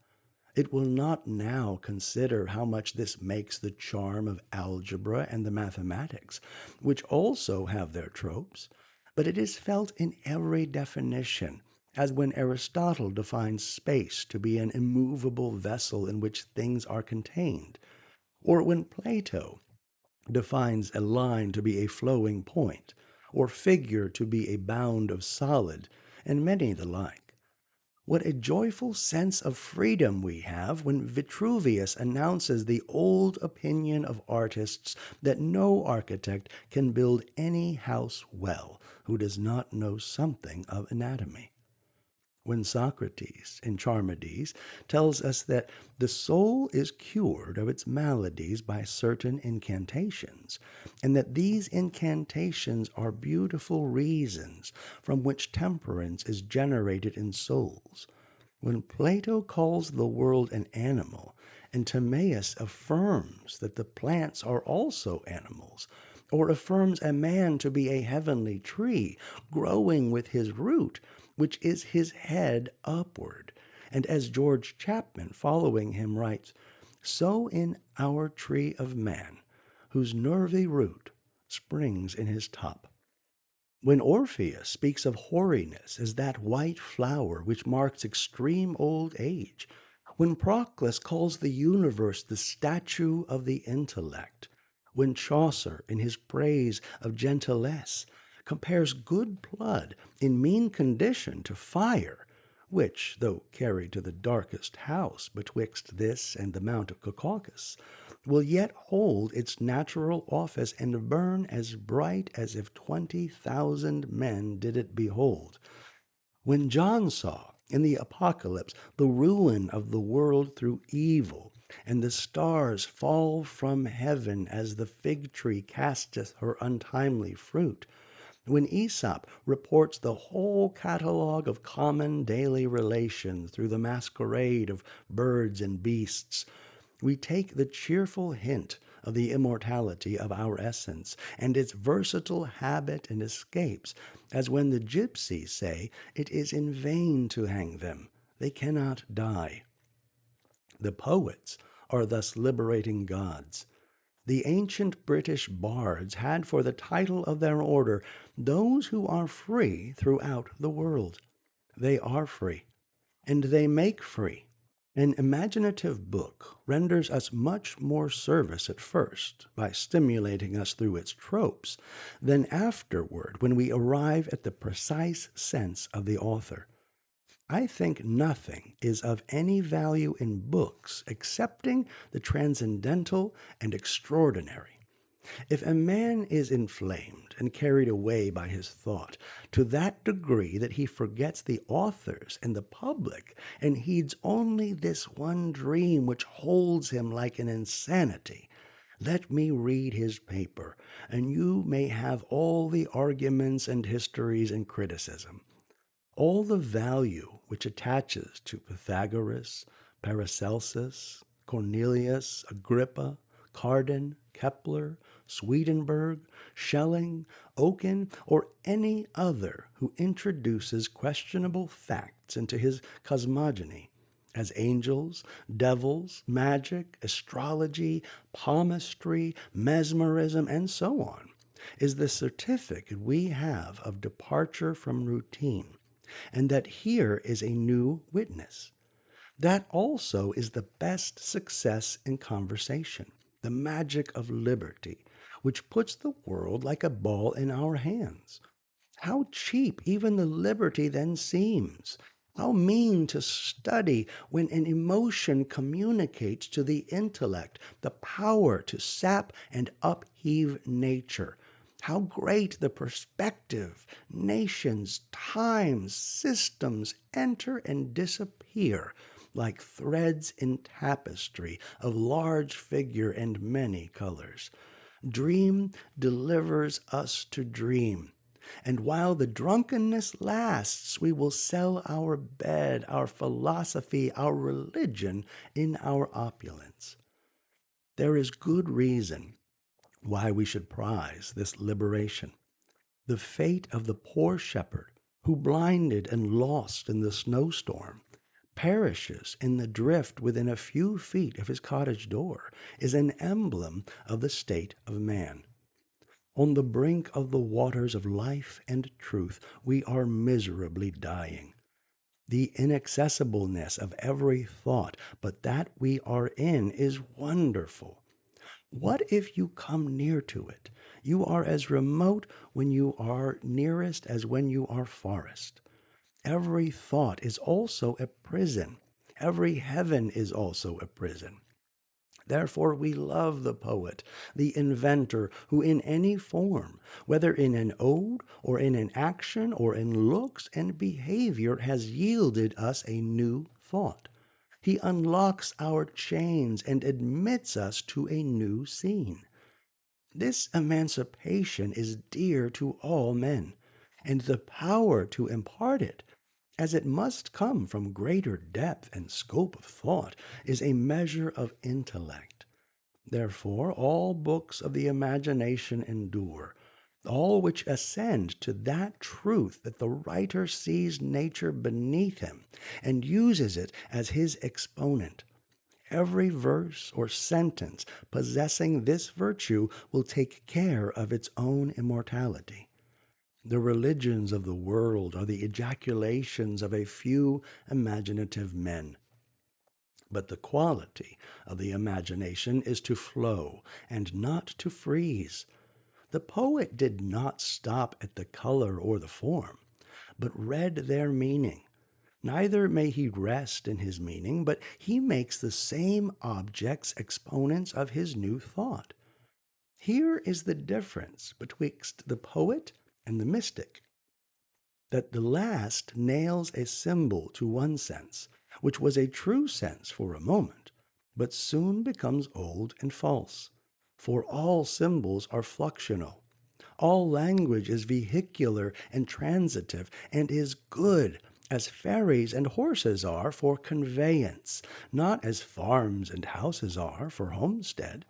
It will not now consider how much this makes the charm of algebra and the mathematics, which also have their tropes, but it is felt in every definition, as when Aristotle defines space to be an immovable vessel in which things are contained, or when Plato defines a line to be a flowing point, or figure to be a bound of solid, and many the like. What a joyful sense of freedom we have when Vitruvius announces the old opinion of artists that no architect can build any house well who does not know something of anatomy. When Socrates, in Charmides, tells us that the soul is cured of its maladies by certain incantations, and that these incantations are beautiful reasons from which temperance is generated in souls. When Plato calls the world an animal, and Timaeus affirms that the plants are also animals, or affirms a man to be a heavenly tree, growing with his root, which is his head upward, and as George Chapman, following him, writes, so in our tree of man, whose nervy root springs in his top. When Orpheus speaks of hoariness as that white flower which marks extreme old age, when Proclus calls the universe the statue of the intellect, when Chaucer, in his praise of gentilesse, compares good blood in mean condition to fire, which, though carried to the darkest house betwixt this and the Mount of Caucasus, will yet hold its natural office and burn as bright as if 20,000 men did it behold. When John saw in the Apocalypse the ruin of the world through evil, and the stars fall from heaven as the fig tree casteth her untimely fruit, when Aesop reports the whole catalogue of common daily relations through the masquerade of birds and beasts, we take the cheerful hint of the immortality of our essence and its versatile habit and escapes, as when the gypsies say it is in vain to hang them, they cannot die. The poets are thus liberating gods. The ancient British bards had for the title of their order those who are free throughout the world. They are free, and they make free. An imaginative book renders us much more service at first by stimulating us through its tropes than afterward when we arrive at the precise sense of the author. I think nothing is of any value in books excepting the transcendental and extraordinary. If a man is inflamed and carried away by his thought to that degree that he forgets the authors and the public and heeds only this one dream which holds him like an insanity, let me read his paper, and you may have all the arguments and histories and criticism. All the value which attaches to Pythagoras, Paracelsus, Cornelius, Agrippa, Cardan, Kepler, Swedenborg, Schelling, Oken, or any other who introduces questionable facts into his cosmogony, as angels, devils, magic, astrology, palmistry, mesmerism, and so on, is the certificate we have of departure from routine, and that here is a new witness. That also is the best success in conversation, the magic of liberty, which puts the world like a ball in our hands. How cheap even the liberty then seems! How mean to study when an emotion communicates to the intellect the power to sap and upheave nature! How great the perspective! Nations, times, systems enter and disappear like threads in tapestry of large figure and many colors. Dream delivers us to dream. And while the drunkenness lasts, we will sell our bed, our philosophy, our religion in our opulence. There is good reason why we should prize this liberation. The fate of the poor shepherd who, blinded and lost in the snowstorm, perishes in the drift within a few feet of his cottage door is an emblem of the state of man. On the brink of the waters of life and truth, we are miserably dying. The inaccessibleness of every thought but that we are in is wonderful. What if you come near to it? You are as remote when you are nearest as when you are farthest. Every thought is also a prison. Every heaven is also a prison. Therefore we love the poet, the inventor, who in any form, whether in an ode or in an action or in looks and behavior, has yielded us a new thought. He unlocks our chains and admits us to a new scene. This emancipation is dear to all men, and the power to impart it, as it must come from greater depth and scope of thought, is a measure of intellect. Therefore all books of the imagination endure, all which ascend to that truth that the writer sees nature beneath him and uses it as his exponent. Every verse or sentence possessing this virtue will take care of its own immortality. The religions of the world are the ejaculations of a few imaginative men. But the quality of the imagination is to flow and not to freeze. The poet did not stop at the color or the form, but read their meaning. Neither may he rest in his meaning, but he makes the same objects exponents of his new thought. Here is the difference betwixt the poet and the mystic, that the last nails a symbol to one sense, which was a true sense for a moment, but soon becomes old and false. For all symbols are fluxional. All language is vehicular and transitive, and is good, as ferries and horses are for conveyance, not as farms and houses are for homestead.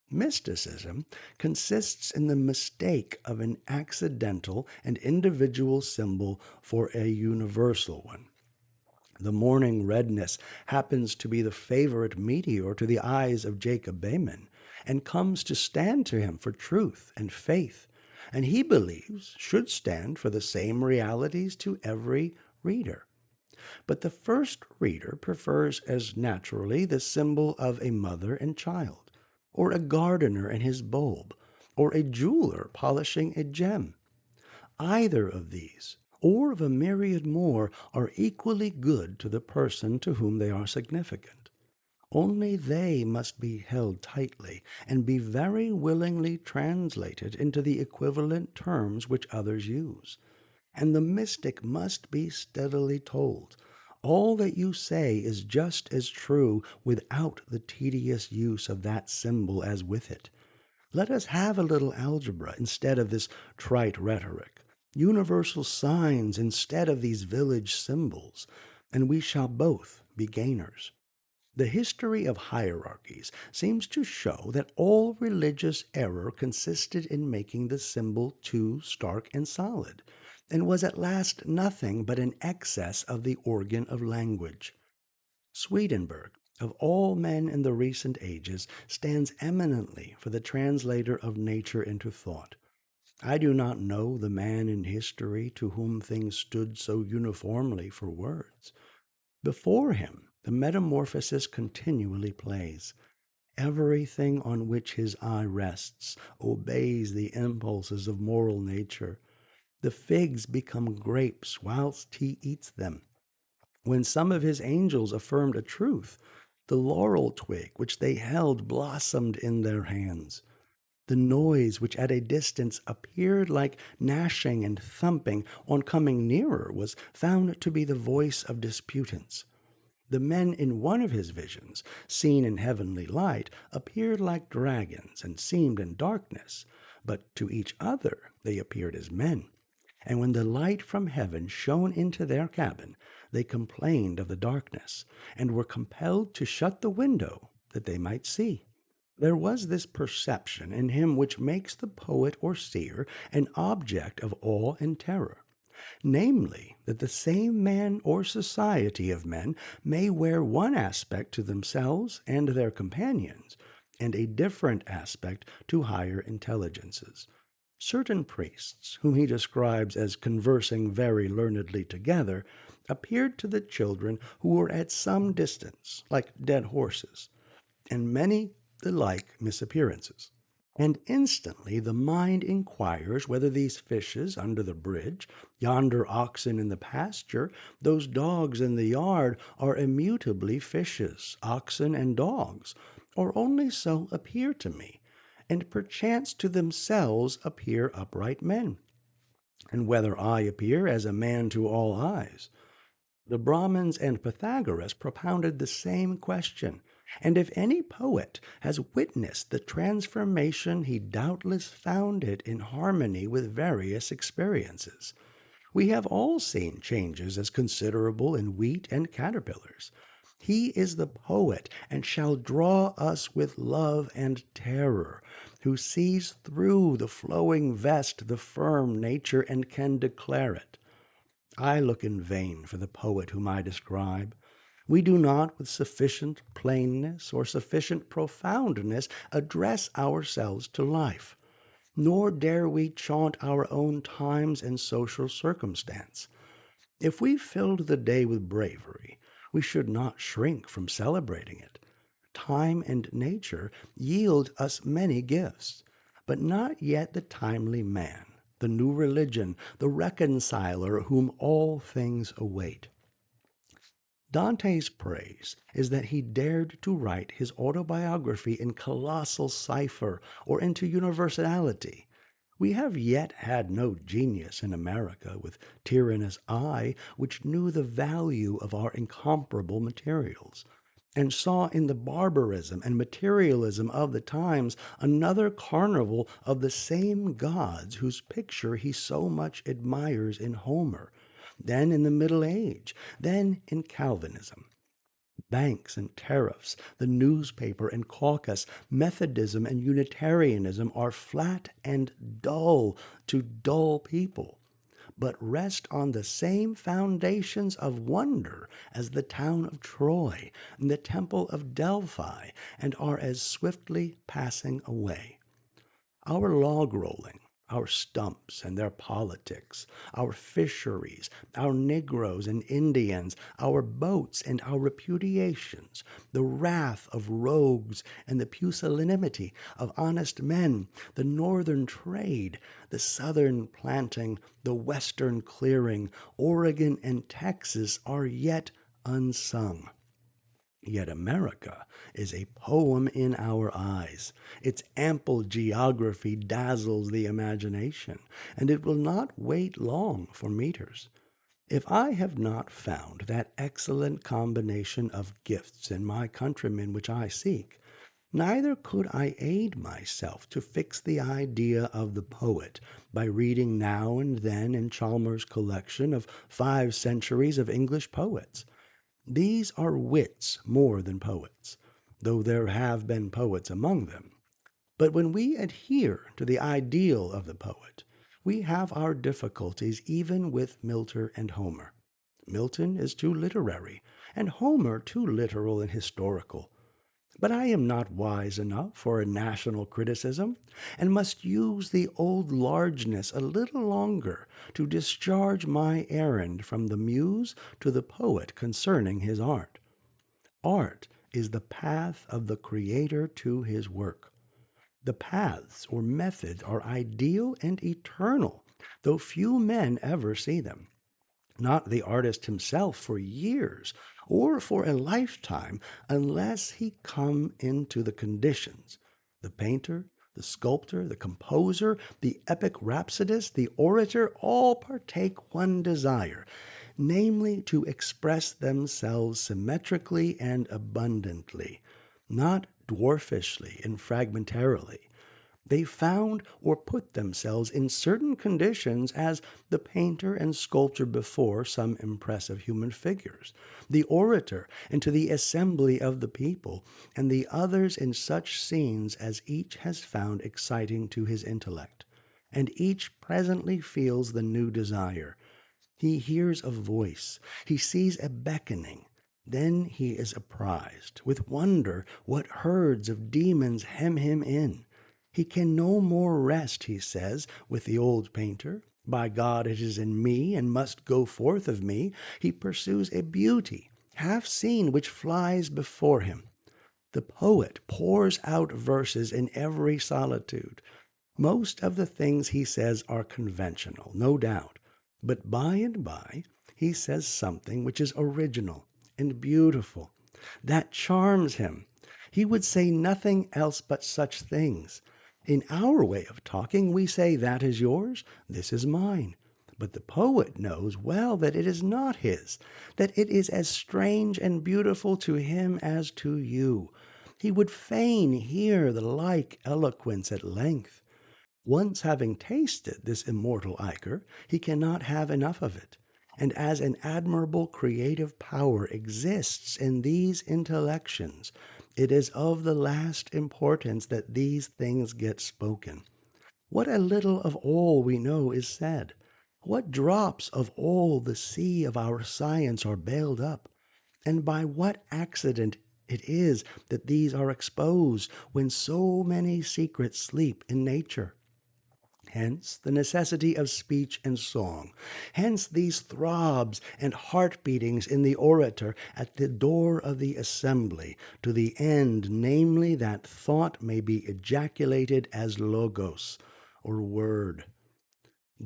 Mysticism consists in the mistake of an accidental and individual symbol for a universal one. The morning redness happens to be the favorite meteor to the eyes of Jacob Behmen, and comes to stand to him for truth and faith, and he believes should stand for the same realities to every reader. But the first reader prefers as naturally the symbol of a mother and child, or a gardener and his bulb, or a jeweler polishing a gem. Either of these, or of a myriad more, are equally good to the person to whom they are significant. Only they must be held tightly, and be very willingly translated into the equivalent terms which others use. And the mystic must be steadily told, all that you say is just as true without the tedious use of that symbol as with it. Let us have a little algebra instead of this trite rhetoric, universal signs instead of these village symbols, and we shall both be gainers. The history of hierarchies seems to show that all religious error consisted in making the symbol too stark and solid, and was at last nothing but an excess of the organ of language. Swedenborg, of all men in the recent ages, stands eminently for the translator of nature into thought. I do not know the man in history to whom things stood so uniformly for words. Before him the metamorphosis continually plays. Everything on which his eye rests obeys the impulses of moral nature. The figs become grapes whilst he eats them. When some of his angels affirmed a truth, the laurel twig which they held blossomed in their hands. The noise which at a distance appeared like gnashing and thumping, on coming nearer was found to be the voice of disputants. The men in one of his visions, seen in heavenly light, appeared like dragons and seemed in darkness, but to each other they appeared as men. And when the light from heaven shone into their cabin, they complained of the darkness, and were compelled to shut the window that they might see. There was this perception in him which makes the poet or seer an object of awe and terror, namely, that the same man or society of men may wear one aspect to themselves and their companions, and a different aspect to higher intelligences. Certain priests, whom he describes as conversing very learnedly together, appeared to the children who were at some distance, like dead horses, and many the like misappearances. And instantly the mind inquires whether these fishes under the bridge, yonder oxen in the pasture, those dogs in the yard, are immutably fishes, oxen, and dogs, or only so appear to me, and perchance to themselves appear upright men, and whether I appear as a man to all eyes. The Brahmins and Pythagoras propounded the same question, and if any poet has witnessed the transformation he doubtless found it in harmony with various experiences. We have all seen changes as considerable in wheat and caterpillars. He is the poet, and shall draw us with love and terror, who sees through the flowing vest the firm nature, and can declare it. I look in vain for the poet whom I describe. We do not with sufficient plainness or sufficient profoundness address ourselves to life. nor dare we chaunt our own times and social circumstance. If we filled the day with bravery, we should not shrink from celebrating it. Time and nature yield us many gifts, but not yet the timely man, the new religion, the reconciler whom all things await. Dante's praise is that he dared to write his autobiography in colossal cipher or into universality. We have yet had no genius in America with tyrannous eye which knew the value of our incomparable materials, and saw in the barbarism and materialism of the times another carnival of the same gods whose picture he so much admires in Homer, then in the Middle Age, then in Calvinism. Banks and tariffs, the newspaper and caucus, Methodism and Unitarianism are flat and dull to dull people, but rest on the same foundations of wonder as the town of Troy and the temple of Delphi, and are as swiftly passing away. Our log rolling, our stumps and their politics, our fisheries, our Negroes and Indians, our boats and our repudiations, the wrath of rogues and the pusillanimity of honest men, the northern trade, the southern planting, the western clearing, Oregon and Texas are yet unsung. Yet America is a poem in our eyes. Its ample geography dazzles the imagination, and it will not wait long for meters. If I have not found that excellent combination of gifts in my countrymen which I seek, neither could I aid myself to fix the idea of the poet by reading now and then in Chalmers' collection of 5 centuries of English poets. These are wits more than poets, though there have been poets among them. But when we adhere to the ideal of the poet, we have our difficulties even with Milton and Homer. Milton is too literary, and Homer too literal and historical. But I am not wise enough for a national criticism, and must use the old largeness a little longer to discharge my errand from the muse to the poet concerning his art. Art is the path of the Creator to his work. The paths or methods are ideal and eternal, though few men ever see them. Not the artist himself for years or for a lifetime unless he come into the conditions. The painter, the sculptor, the composer, the epic rhapsodist, the orator all partake one desire, namely to express themselves symmetrically and abundantly, not dwarfishly and fragmentarily. They found or put themselves in certain conditions as the painter and sculptor before some impressive human figures, the orator into the assembly of the people, and the others in such scenes as each has found exciting to his intellect. And each presently feels the new desire. He hears a voice, he sees a beckoning. Then he is apprised with wonder what herds of demons hem him in. He can no more rest, he says, with the old painter. By God, it is in me, and must go forth of me. He pursues a beauty, half seen, which flies before him. The poet pours out verses in every solitude. Most of the things he says are conventional, no doubt, but by and by he says something which is original and beautiful, that charms him. He would say nothing else but such things. In our way of talking, we say, "That is yours, this is mine." But the poet knows well that it is not his, that it is as strange and beautiful to him as to you. He would fain hear the like eloquence at length. Once having tasted this immortal ichor, he cannot have enough of it. And as an admirable creative power exists in these intellections, it is of the last importance that these things get spoken. What a little of all we know is said! What drops of all the sea of our science are bailed up! And by what accident it is that these are exposed when so many secrets sleep in nature! Hence the necessity of speech and song. Hence these throbs and heart beatings in the orator at the door of the assembly, to the end, namely, that thought may be ejaculated as logos, or word.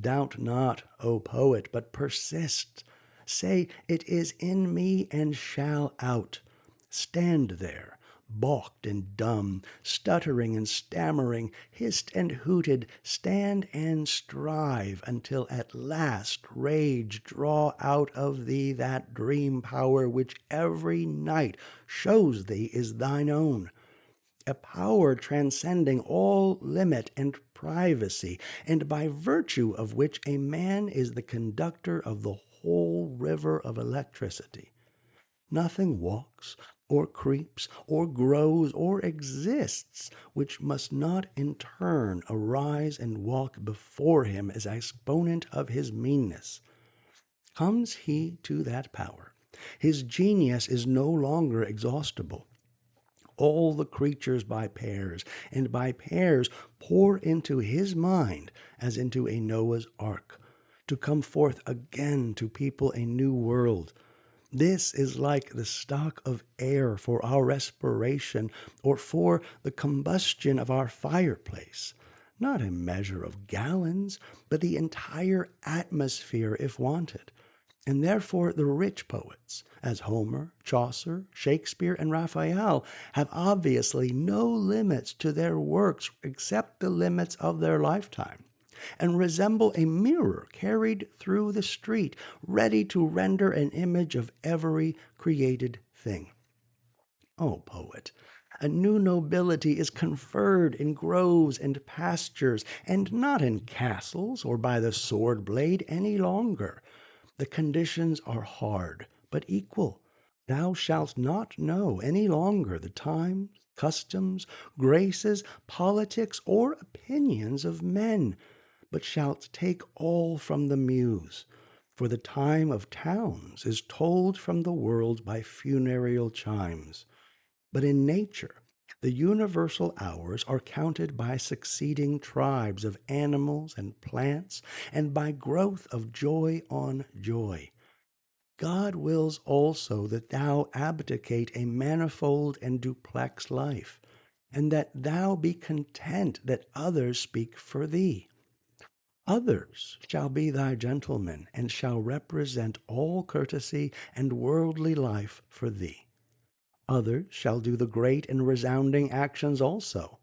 Doubt not, O poet, but persist. Say, it is in me and shall out. Stand there, balked and dumb, stuttering and stammering, hissed and hooted, stand and strive, until at last rage draw out of thee that dream power which every night shows thee is thine own, a power transcending all limit and privacy, and by virtue of which a man is the conductor of the whole river of electricity. Nothing walks, or creeps, or grows, or exists, which must not in turn arise and walk before him as exponent of his meanness. Comes he to that power, his genius is no longer exhaustible. All the creatures by pairs, and by pairs pour into his mind as into a Noah's ark, to come forth again to people a new world. This is like the stock of air for our respiration, or for the combustion of our fireplace. Not a measure of gallons, but the entire atmosphere if wanted. And therefore the rich poets, as Homer, Chaucer, Shakespeare, and Raphael, have obviously no limits to their works except the limits of their lifetime, and resemble a mirror carried through the street, ready to render an image of every created thing. O poet, a new nobility is conferred in groves and pastures, and not in castles or by the sword blade any longer. The conditions are hard, but equal. Thou shalt not know any longer the times, customs, graces, politics, or opinions of men, but shalt take all from the muse. For the time of towns is told from the world by funereal chimes. But in nature, the universal hours are counted by succeeding tribes of animals and plants, and by growth of joy on joy. God wills also that thou abdicate a manifold and duplex life, and that thou be content that others speak for thee. Others shall be thy gentlemen, and shall represent all courtesy and worldly life for thee. Others shall do the great and resounding actions also.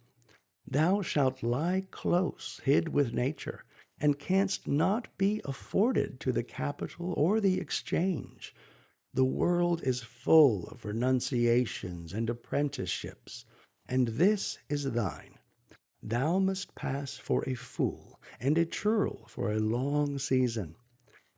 Thou shalt lie close hid with nature, and canst not be afforded to the capital or the exchange. The world is full of renunciations and apprenticeships, and this is thine. Thou must pass for a fool and a churl for a long season.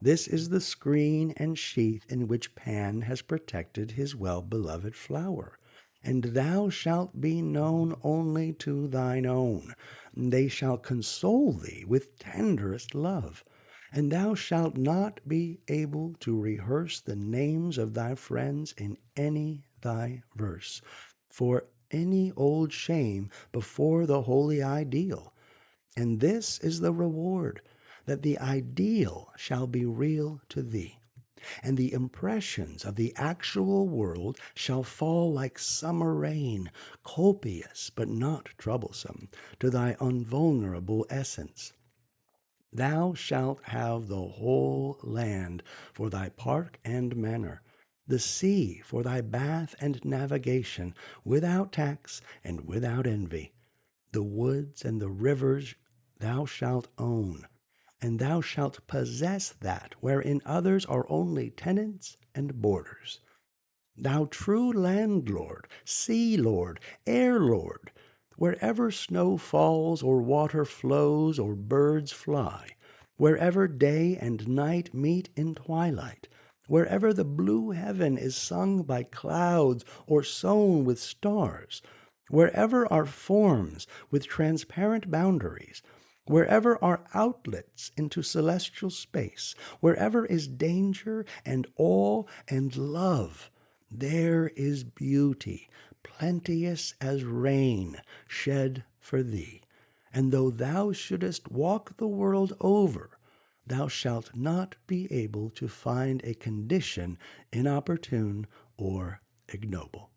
This is the screen and sheath in which Pan has protected his well-beloved flower. And thou shalt be known only to thine own. They shall console thee with tenderest love. And thou shalt not be able to rehearse the names of thy friends in any thy verse, for any old shame before the holy ideal. And this is the reward, that the ideal shall be real to thee, and the impressions of the actual world shall fall like summer rain, copious but not troublesome, to thy invulnerable essence. Thou shalt have the whole land for thy park and manor, the sea for thy bath and navigation, without tax and without envy. The woods and the rivers thou shalt own, and thou shalt possess that wherein others are only tenants and boarders. Thou true landlord, sea lord, air lord, wherever snow falls or water flows or birds fly, wherever day and night meet in twilight, wherever the blue heaven is sung by clouds or sown with stars, wherever are forms with transparent boundaries, wherever are outlets into celestial space, wherever is danger and awe and love, there is beauty, plenteous as rain, shed for thee. And though thou shouldest walk the world over, thou shalt not be able to find a condition inopportune or ignoble.